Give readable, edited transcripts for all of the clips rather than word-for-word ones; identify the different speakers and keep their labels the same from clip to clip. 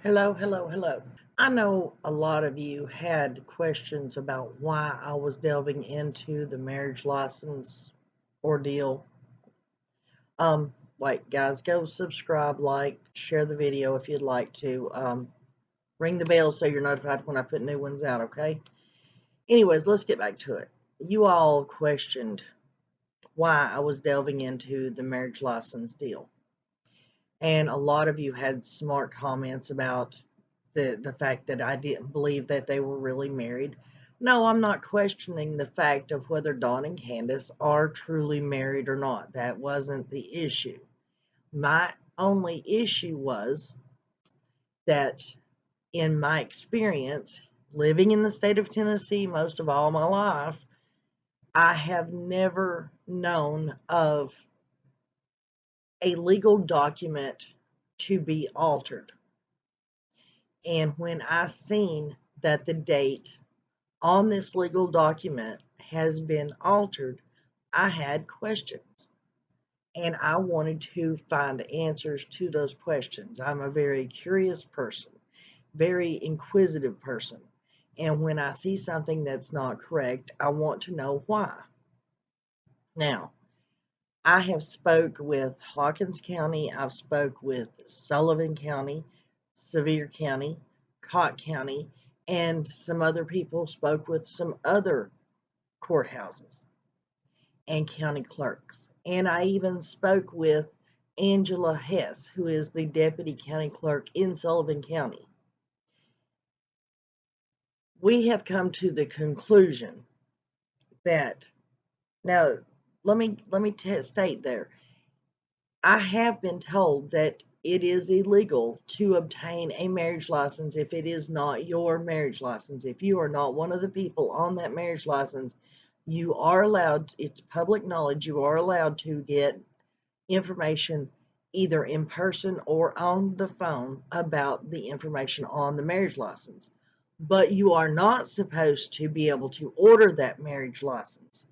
Speaker 1: Hello, hello, hello. I know a lot of you had questions about why I was delving into the marriage license ordeal. Guys, go subscribe, like, share the video if you'd like to. Ring the bell so you're notified when I put new ones out, okay? Anyways, let's get back to it. You all questioned why I was delving into the marriage license deal. And a lot of you had smart comments about the fact that I didn't believe that they were really married. No, I'm not questioning the fact of whether Dawn and Candace are truly married or not. That wasn't the issue. My only issue was that in my experience, living in the state of Tennessee most of all my life, I have never known of a legal document to be altered. And when I seen that the date on this legal document has been altered, I had questions. And I wanted to find answers to those questions. I'm a very curious person, very inquisitive person. And when I see something that's not correct, I want to know why. Now, I have spoke with Hawkins County, I've spoke with Sullivan County, Sevier County, Cott County, and some other people spoke with some other courthouses and county clerks. And I even spoke with Angela Hess, who is the deputy county clerk in Sullivan County. We have come to the conclusion that now let me state there. I have been told that it is illegal to obtain a marriage license if it is not your marriage license. If you are not one of the people on that marriage license, you are allowed, it's public knowledge, you are allowed to get information either in person or on the phone about the information on the marriage license. But you are not supposed to be able to order that marriage license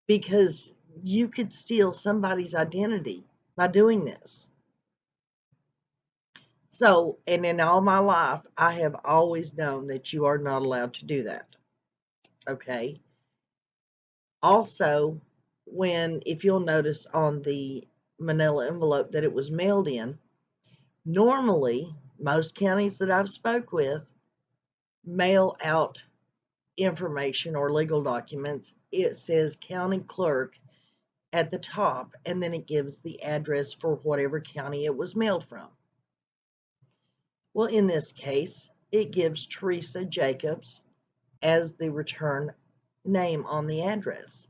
Speaker 1: because you could steal somebody's identity by doing this. So, and in all my life, I have always known that you are not allowed to do that. Okay. Also, if you'll notice on the manila envelope that it was mailed in, normally most counties that I've spoke with mail out information or legal documents. It says county clerk at the top, and then it gives the address for whatever county it was mailed from. Well, in this case, it gives Teresa Jacobs as the return name on the address,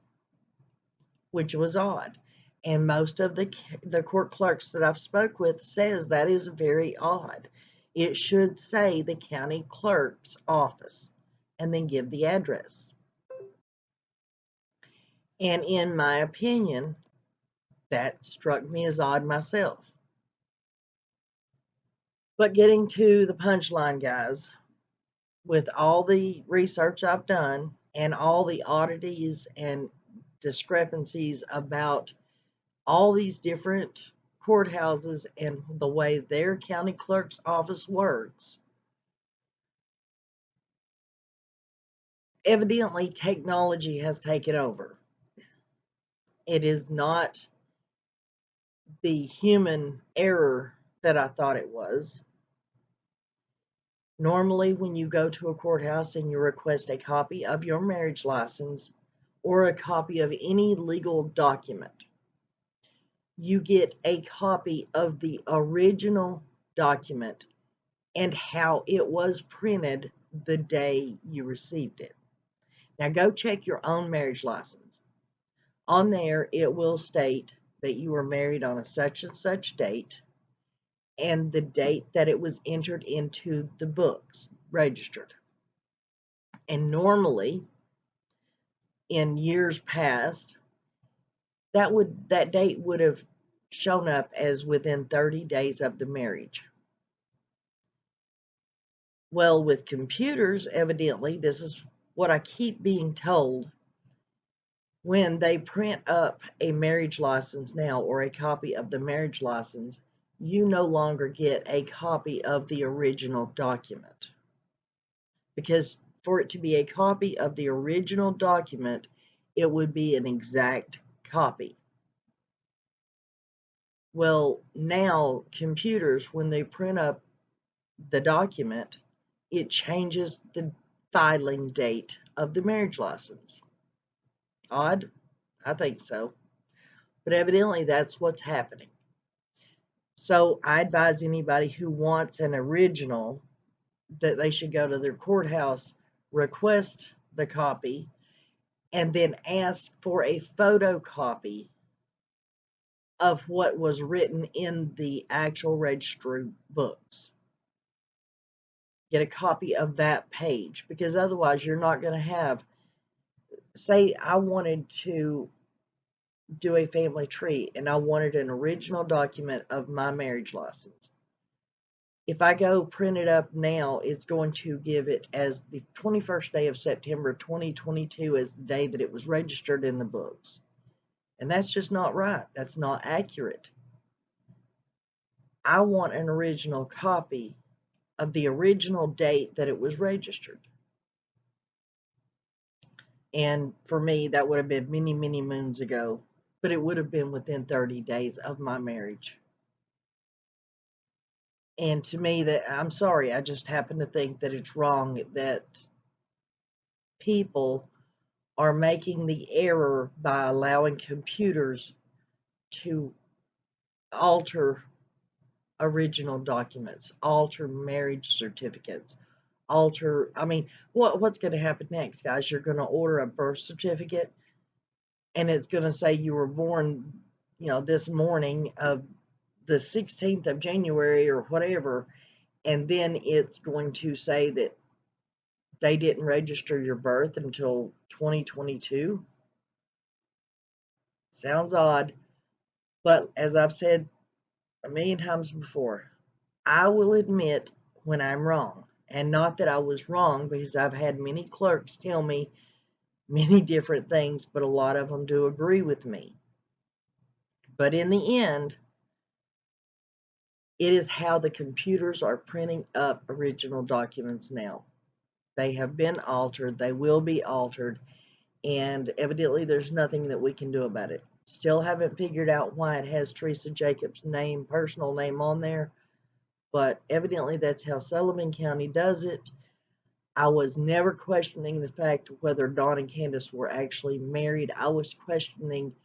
Speaker 1: which was odd. And most of the court clerks that I've spoke with says that is very odd. It should say the county clerk's office and then give the address. And in my opinion, that struck me as odd myself. But getting to the punchline, guys, with all the research I've done and all the oddities and discrepancies about all these different courthouses and the way their county clerk's office works, evidently technology has taken over. It is not the human error that I thought it was. Normally, when you go to a courthouse and you request a copy of your marriage license or a copy of any legal document, you get a copy of the original document and how it was printed the day you received it. Now go check your own marriage license. On there, it will state that you were married on a such and such date and the date that it was entered into the books, registered. And normally, in years past, that date would have shown up as within 30 days of the marriage. Well, with computers, evidently, this is what I keep being told. When they print up a marriage license now or a copy of the marriage license, you no longer get a copy of the original document. Because for it to be a copy of the original document, it would be an exact copy. Well, now computers, when they print up the document, it changes the filing date of the marriage license. Odd? I think so. But evidently that's what's happening. So I advise anybody who wants an original that they should go to their courthouse, request the copy, and then ask for a photocopy of what was written in the actual registry books. Get a copy of that page, because otherwise you're not going to have, say I wanted to do a family tree and I wanted an original document of my marriage license. If I go print it up now, it's going to give it as the 21st day of September 2022 as the day that it was registered in the books. And that's just not right. That's not accurate. I want an original copy of the original date that it was registered. And for me, that would have been many, many moons ago, but it would have been within 30 days of my marriage. And to me, that I'm sorry, I just happen to think that it's wrong that people are making the error by allowing computers to alter original documents, alter marriage certificates, alter, I mean, what's going to happen next, guys? You're going to order a birth certificate and it's going to say you were born, this morning of the 16th of January or whatever, and then it's going to say that they didn't register your birth until 2022. Sounds odd, but as I've said a million times before, I will admit when I'm wrong. And not that I was wrong, because I've had many clerks tell me many different things, but a lot of them do agree with me. But in the end, it is how the computers are printing up original documents now. They have been altered, they will be altered, and evidently there's nothing that we can do about it. Still haven't figured out why it has Teresa Jacobs' name, personal name on there, but evidently that's how Sullivan County does it. I was never questioning the fact of whether Dawn and Candace were actually married. I was questioning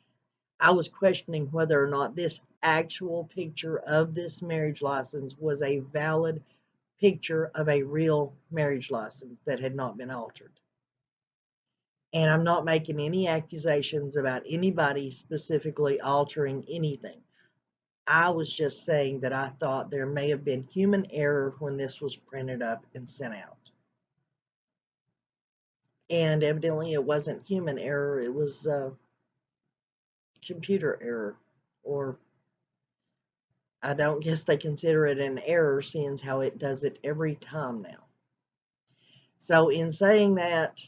Speaker 1: whether or not this actual picture of this marriage license was a valid picture of a real marriage license that had not been altered. And I'm not making any accusations about anybody specifically altering anything. I was just saying that I thought there may have been human error when this was printed up and sent out. And evidently it wasn't human error, it was computer error. Or I don't guess they consider it an error, seeing how it does it every time now. So in saying that,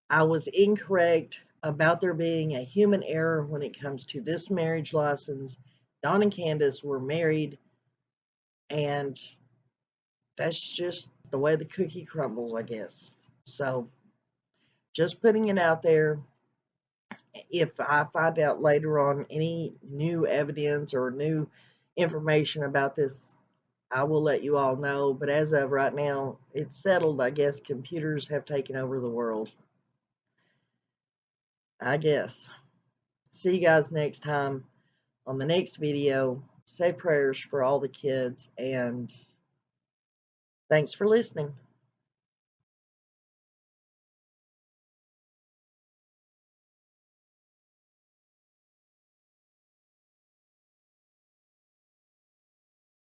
Speaker 1: I was incorrect about there being a human error when it comes to this marriage license. Dawn and Candace were married, and that's just the way the cookie crumbles, I guess. So, just putting it out there. If I find out later on any new evidence or new information about this, I will let you all know. But as of right now, it's settled. I guess computers have taken over the world. I guess. See you guys next time on the next video. Say prayers for all the kids, and thanks for listening.